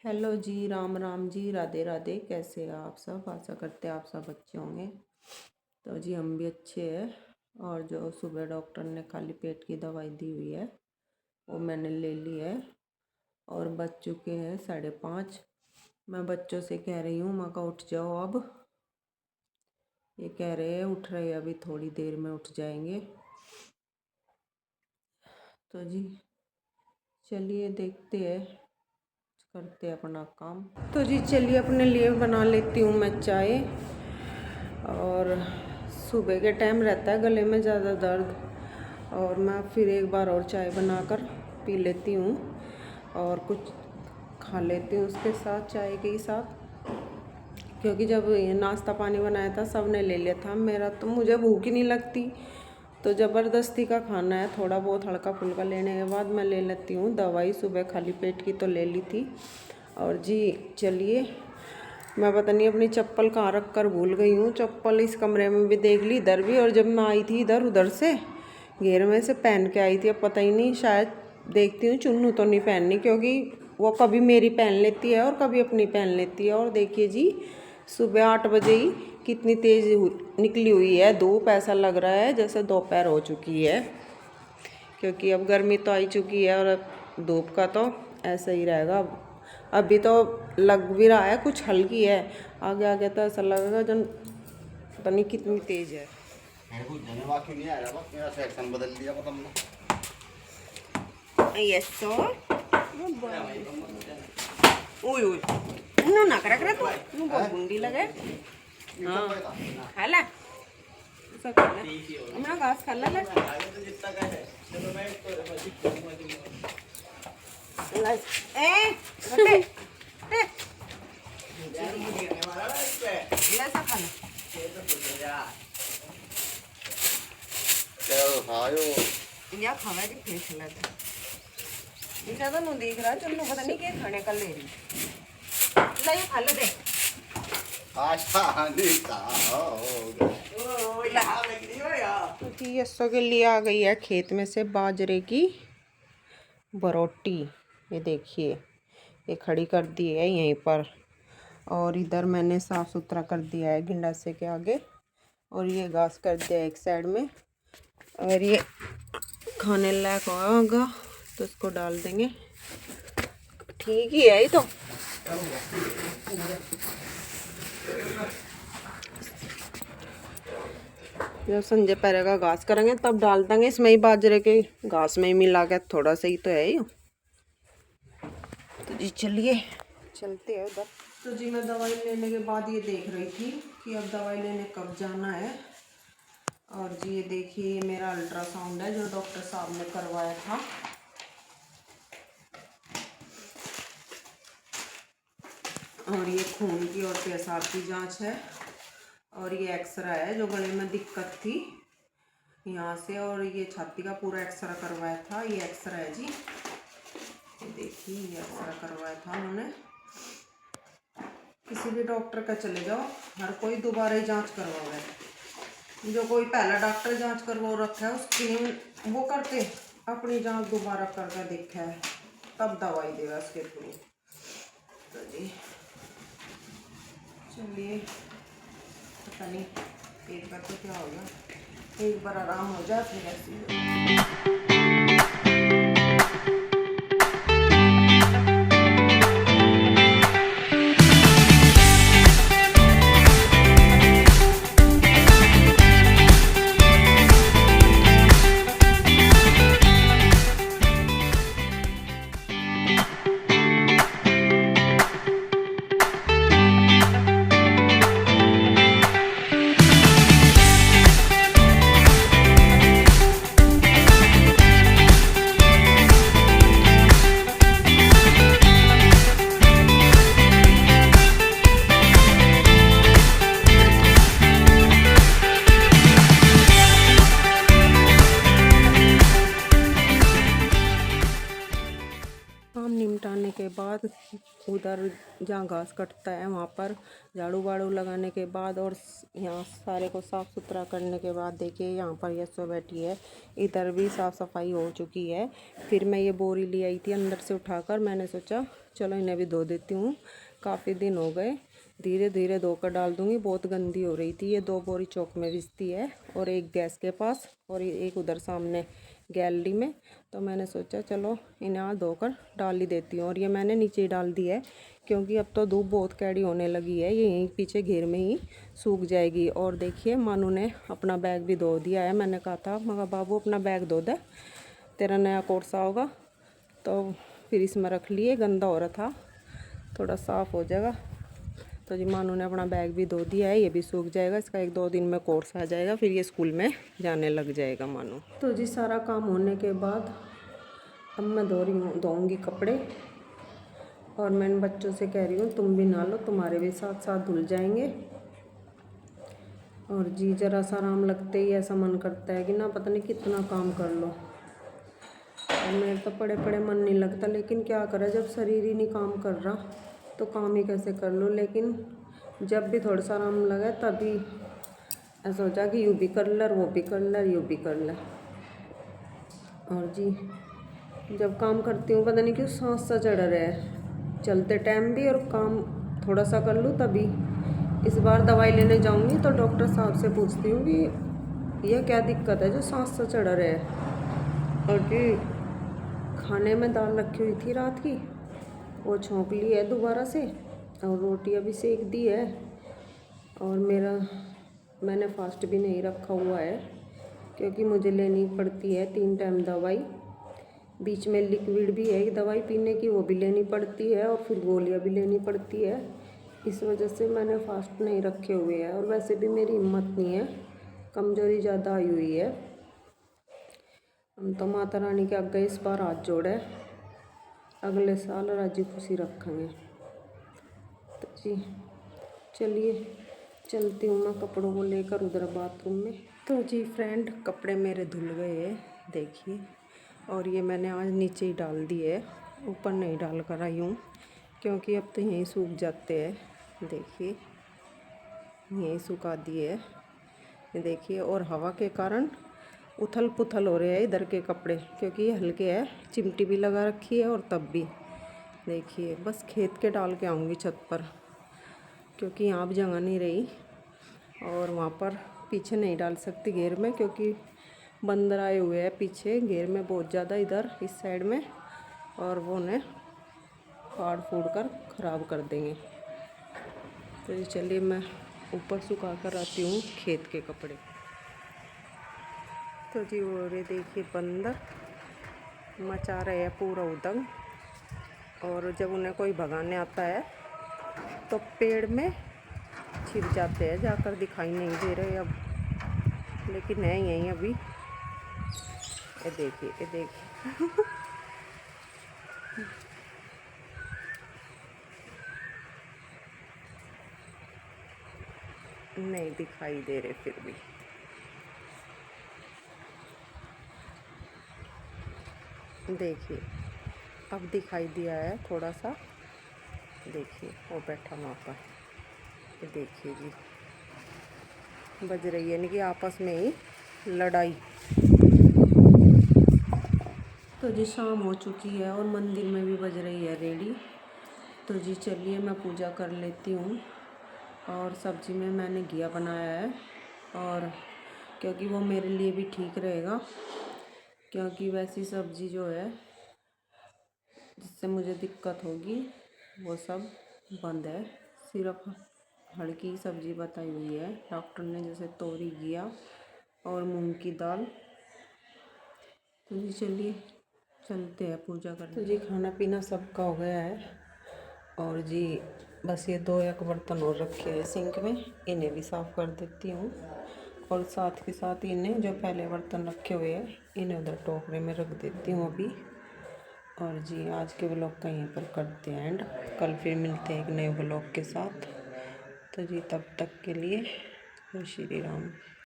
Hello जी, राम राम जी, राधे राधे। कैसे हैं आप सब? आशा करते हैं आप सब अच्छे होंगे। तो जी हम भी अच्छे हैं। और जो सुबह डॉक्टर ने खाली पेट की दवाई दी हुई है वो मैंने ले ली है। और बज चुके हैं 5:30। मैं बच्चों से कह रही हूँ माँ का उठ जाओ अब। ये कह रहे हैं उठ रहे हैं, अभी थोड़ी देर में उठ जाएंगे। तो जी चलिए देखते हैं, करते हैं अपना काम। तो जी चलिए अपने लिए बना लेती हूँ मैं चाय। और सुबह के टाइम रहता है गले में ज़्यादा दर्द, और मैं फिर एक बार और चाय बनाकर पी लेती हूँ और कुछ खा लेती हूँ उसके साथ, चाय के साथ। क्योंकि जब ये नाश्ता पानी बनाया था सब ने ले लिया था, मेरा तो मुझे भूख ही नहीं लगती। तो ज़बरदस्ती का खाना है, थोड़ा बहुत हल्का फुल्का लेने के बाद मैं ले लेती हूँ दवाई। सुबह खाली पेट की तो ले ली थी। और जी चलिए, मैं पता नहीं अपनी चप्पल कहाँ रख कर भूल गई हूँ। चप्पल इस कमरे में भी देख ली, इधर भी। और जब मैं आई थी इधर उधर से घेर में से पहन के आई थी, अब पता ही नहीं, शायद देखती हूँ चुन्नू तो नहीं पहननी, क्योंकि वो कभी मेरी पहन लेती है और कभी अपनी पहन लेती है। और देखिए जी, सुबह 8 बजे ही कितनी तेज़ निकली हुई है धूप। ऐसा लग रहा है जैसे दोपहर हो चुकी है, क्योंकि अब गर्मी तो आई चुकी है और अब धूप का तो ऐसा ही रहेगा। अभी तो लग भी रहा है कुछ हल्की है, आगे आगे तो ऐसा लगेगा जन पता नहीं कितनी तेज है। मेरा सेक्शन बदल दिया पता नहीं। यस सो ओए ओए नो ना करा करा, तू बहुत गुंडी लगे। हाँ खाला सब खाला, हमरा घास खाला ले ए रटे ले सा खाना या खावा की फिर खिला दे। ज़्यादा नु देख रहा चलो, पता नहीं क्या खाने का ले रही। ला ये खा ले दे। तो यस्सो के लिए आ गई है खेत में से बाजरे की बरोटी। ये देखिए, ये खड़ी कर दी है यहीं पर। और इधर मैंने साफ़ सुथरा कर दिया है गिंडासे के आगे, और ये घास कर दिया है एक साइड में। और ये खाने लायक होगा तो इसको डाल देंगे। ठीक ही है ये तो। जब संजय पैरे का घास करेंगे तब डाल देंगे इसमें ही, बाजरे के घास में ही मिला के। थोड़ा सा ही तो है ये। तो जी चलिए चलते हैं उधर। तो जी मैं दवाई लेने के बाद ये देख रही थी कि अब दवाई लेने कब जाना है। और जी ये देखिए, ये मेरा अल्ट्रासाउंड है जो डॉक्टर साहब ने करवाया था। और ये खून की और पेशाब की जांच है। और ये एक्सरा है जो गले में दिक्कत थी यहाँ से। और ये छाती का पूरा एक्सरा करवाया था। ये एक्सरा है जी, ये देखिए, ये एक्सरा करवाया था उन्होंने। किसी भी डॉक्टर का चले जाओ, हर कोई दोबारा ही जांच करवावे। जो कोई पहला डॉक्टर जांच करवा रखा है उसकी वो करते अपनी जांच दोबारा करके देखा है तब दवाई देगा उसके थ्रू। तो जी चलिए, पता नहीं एक बार तो क्या होगा, एक बार आराम हो जाए फिर ऐसी। काम निपटाने के बाद उधर जहाँ घास कटता है वहाँ पर झाड़ू वाड़ू लगाने के बाद और यहाँ सारे को साफ़ सुथरा करने के बाद देखिए यहाँ पर यस्सो बैठी है। इधर भी साफ़ सफाई हो चुकी है। फिर मैं ये बोरी ले आई थी अंदर से उठाकर, मैंने सोचा चलो इन्हें भी धो देती हूँ, काफ़ी दिन हो गए। धीरे धीरे धोकर डाल दूँगी, बहुत गंदी हो रही थी। ये 2 बोरी चौक में भिजती है और एक गैस के पास और एक उधर सामने गैलरी में। तो मैंने सोचा चलो इन्हें आज धोकर डाल ही देती हूँ। और ये मैंने नीचे ही डाल दी है क्योंकि अब तो धूप बहुत कैडी होने लगी है, ये यहीं पीछे घेर में ही सूख जाएगी। और देखिए मानू ने अपना बैग भी धो दिया है। मैंने कहा था मगर बाबू अपना बैग धो दे, तेरा नया कोर्स होगा। तो फिर इसमें रख लिए, गंदा हो रहा था, थोड़ा साफ़ हो जाएगा। तो जी मानू ने अपना बैग भी धो दिया है, ये भी सूख जाएगा। इसका 1-2 दिन में कोर्स आ जाएगा, फिर ये स्कूल में जाने लग जाएगा मानू। तो जी सारा काम होने के बाद अब मैं धोऊंगी कपड़े। और मैं इन बच्चों से कह रही हूँ तुम भी नहा लो, तुम्हारे भी साथ साथ धुल जाएंगे। और जी ज़रा सा आराम लगते ही ऐसा मन करता है कि ना पता नहीं कितना काम कर लो। और मेरे तो पड़े पड़े मन नहीं लगता, लेकिन क्या करें, जब शरीर ही नहीं काम कर रहा तो काम ही कैसे कर लो। लेकिन जब भी थोड़ा सा आराम लगे तभी ऐसा हो जाए कि यूँ भी कर ले, वो भी कर ले, यूँ भी कर ले। और जी जब काम करती हूँ पता नहीं क्यों सांस सा चढ़ रहा है, चलते टाइम भी और काम थोड़ा सा कर लूँ तभी। इस बार दवाई लेने जाऊँगी तो डॉक्टर साहब से पूछती हूँ कि यह क्या दिक्कत है जो सांस सा चढ़ रहा है। और जी खाने में दाल रखी हुई थी रात की, वो छोंक ली है दोबारा से और रोटियां भी सेक दी है। और मैंने फास्ट भी नहीं रखा हुआ है क्योंकि मुझे लेनी पड़ती है 3 टाइम दवाई। बीच में लिक्विड भी है दवाई पीने की, वो भी लेनी पड़ती है और फिर गोलियां भी लेनी पड़ती है। इस वजह से मैंने फास्ट नहीं रखे हुए हैं। और वैसे भी मेरी हिम्मत नहीं है, कमज़ोरी ज़्यादा आई हुई है। हम तो माता रानी के आगे इस बार हाथ जोड़े, अगले साल राजी खुशी रखेंगे। तो जी चलिए चलती हूँ मैं कपड़ों को लेकर उधर बाथरूम में। तो जी फ्रेंड कपड़े मेरे धुल गए हैं देखिए। और ये मैंने आज नीचे ही डाल दिए, ऊपर नहीं डाल कर आई हूँ क्योंकि अब तो यहीं सूख जाते हैं। देखिए यहीं सुखा दिए देखिए। और हवा के कारण उथल पुथल हो रहे हैं इधर के कपड़े क्योंकि ये हल्के है, चिमटी भी लगा रखी है। और तब भी देखिए बस खेत के डाल के आऊँगी छत पर क्योंकि यहाँ भी जगह नहीं रही। और वहाँ पर पीछे नहीं डाल सकती घेर में क्योंकि बंदर आए हुए हैं पीछे घेर में बहुत ज़्यादा इधर इस साइड में, और वो उन्हें फाड़ फूड़ कर ख़राब कर देंगे। तो चलिए मैं ऊपर सुखा कर आती हूँ खेत के कपड़े। तो जी वो रे देखिए बंदर मचा रहे हैं पूरा उदंग। और जब उन्हें कोई भगाने आता है तो पेड़ में छिप जाते हैं, जाकर दिखाई नहीं दे रहे अब, लेकिन है यहीं अभी। ये देखिए ये देखिए नहीं दिखाई दे रहे फिर भी। देखिए अब दिखाई दिया है थोड़ा सा, देखिए वो बैठा वहाँ पर। ये देखिए जी बज रही है यानी कि आपस में ही लड़ाई। तो जी शाम हो चुकी है और मंदिर में भी बज रही है रेडी। तो जी चलिए मैं पूजा कर लेती हूँ। और सब्ज़ी में मैंने घिया बनाया है, और क्योंकि वो मेरे लिए भी ठीक रहेगा क्योंकि वैसी सब्ज़ी जो है जिससे मुझे दिक्कत होगी वो सब बंद है। सिर्फ हल्की सब्ज़ी बताई हुई है डॉक्टर ने, जैसे तोरी घिया और मूंग की दाल। तो जी चलिए चलते हैं पूजा करने। तो जी खाना पीना सबका हो गया है और जी बस ये 2-1 बर्तन और रखे हैं सिंक में, इन्हें भी साफ़ कर देती हूँ। और साथ के साथ इन्हें जो पहले बर्तन रखे हुए हैं इन्हें उधर टोकरे में रख देती हूँ अभी। और जी आज के व्लॉग का यहीं पर करते हैं एंड, कल फिर मिलते हैं एक नए व्लॉग के साथ। तो जी तब तक के लिए जय श्री राम।